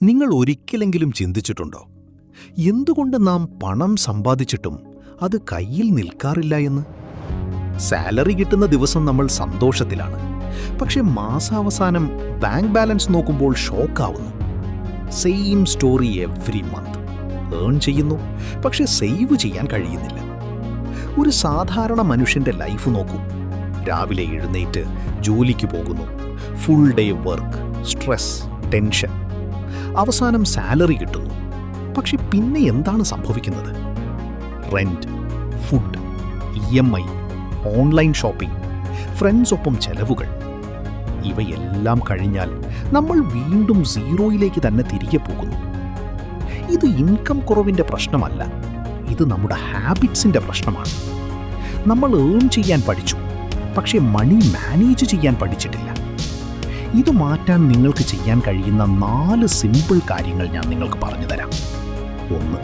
നിങ്ങൾ ഒരിക്കലെങ്കിലും ചിന്തിച്ചിട്ടുണ്ടോ, എന്തുകൊണ്ട് നാം പണം സമ്പാദിച്ചിട്ടും അത് കയ്യിൽ നിൽക്കാറില്ല എന്ന്? സാലറി കിട്ടുന്ന ദിവസം നമ്മൾ സന്തോഷത്തിലാണ്, പക്ഷെ മാസാവസാനം ബാങ്ക് ബാലൻസ് നോക്കുമ്പോൾ ഷോക്കാവുന്നു. Same story every month. Earn ചെയ്യുന്നു, പക്ഷെ സേവ് ചെയ്യാൻ കഴിയുന്നില്ല. ഒരു സാധാരണ മനുഷ്യന്റെ ലൈഫ് നോക്കൂ. രാവിലെ എഴുന്നേറ്റ് ജോലിക്ക് പോകുന്നു, full day work, stress, tension. അവസാനം സാലറി കിട്ടുന്നു, പക്ഷെ പിന്നെ എന്താണ് സംഭവിക്കുന്നത്? Rent, food, EMI, online shopping, ഫ്രണ്ട്സൊപ്പം ചെലവുകൾ. ഇവയെല്ലാം കഴിഞ്ഞാൽ നമ്മൾ വീണ്ടും സീറോയിലേക്ക് തന്നെ തിരികെ പോകുന്നു. ഇത് ഇൻകം കുറവിൻ്റെ പ്രശ്നമല്ല, ഇത് നമ്മുടെ ഹാബിറ്റ്സിൻ്റെ പ്രശ്നമാണ്. നമ്മൾ ഏൺ ചെയ്യാൻ പഠിച്ചു, പക്ഷേ മണി മാനേജ് ചെയ്യാൻ പഠിച്ചിട്ടില്ല. ഇത് മാറ്റാൻ നിങ്ങൾക്ക് ചെയ്യാൻ കഴിയുന്ന 4 സിമ്പിൾ കാര്യങ്ങൾ ഞാൻ നിങ്ങൾക്ക് പറഞ്ഞു തരാം. 1.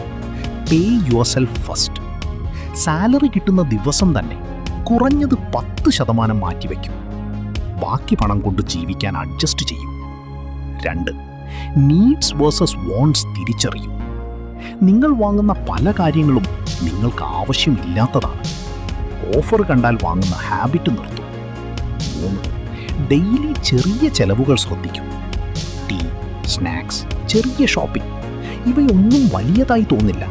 പേ യുവർസെൽഫ് ഫസ്റ്റ്. സാലറി കിട്ടുന്ന ദിവസം തന്നെ കുറഞ്ഞത് 10% മാറ്റിവെക്കും. ബാക്കി പണം കൊണ്ട് ജീവിക്കാൻ അഡ്ജസ്റ്റ് ചെയ്യൂ. 2. നീഡ്സ് വേഴ്സസ് വോണ്ട്സ് തിരിച്ചറിയൂ. നിങ്ങൾ വാങ്ങുന്ന പല കാര്യങ്ങളും നിങ്ങൾക്ക് ആവശ്യമില്ലാത്തതാണ്. ഓഫർ കണ്ടാൽ വാങ്ങുന്ന ഹാബിറ്റ് നിർത്തും. 3. ഡെയിലി ചെറിയ ചെലവുകൾ ശ്രദ്ധിക്കും. ടീ, സ്നാക്സ്, ചെറിയ ഷോപ്പിംഗ്. ഇവയൊന്നും വലിയതായി തോന്നില്ല,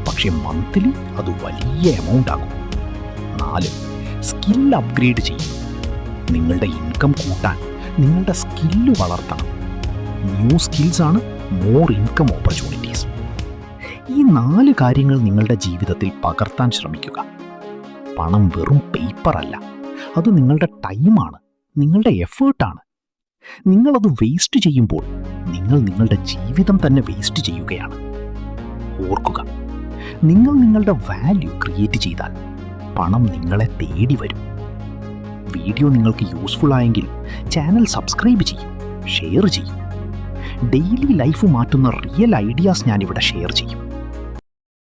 പക്ഷെ മന്ത്ലി അത് വലിയ എമൗണ്ട് ആകും. 4. സ്കിൽ അപ്ഗ്രേഡ് ചെയ്യും. നിങ്ങളുടെ ഇൻകം കൂട്ടാൻ നിങ്ങളുടെ സ്കില്ല് വളർത്തണം. ന്യൂ സ്കിൽസാണ് മോർ ഇൻകം ഓപ്പർച്യൂണിറ്റീസ്. ഈ 4 കാര്യങ്ങൾ നിങ്ങളുടെ ജീവിതത്തിൽ പകർത്താൻ ശ്രമിക്കുക. പണം വെറും പേപ്പറല്ല, അത് നിങ്ങളുടെ ടൈമാണ്, നിങ്ങളുടെ എഫേർട്ടാണ്. നിങ്ങളത് വേസ്റ്റ് ചെയ്യുമ്പോൾ നിങ്ങൾ നിങ്ങളുടെ ജീവിതം തന്നെ വേസ്റ്റ് ചെയ്യുകയാണ്. ഓർക്കുക, നിങ്ങൾ നിങ്ങളുടെ വാല്യൂ ക്രിയേറ്റ് ചെയ്താൽ പണം നിങ്ങളെ തേടി വരും. വീഡിയോ നിങ്ങൾക്ക് യൂസ്ഫുൾ ആയെങ്കിൽ ചാനൽ സബ്സ്ക്രൈബ് ചെയ്യൂ, ഷെയർ ചെയ്യൂ. ഡെയിലി ലൈഫ് മാറ്റുന്ന റിയൽ ഐഡിയാസ് ഞാനിവിടെ ഷെയർ ചെയ്യും.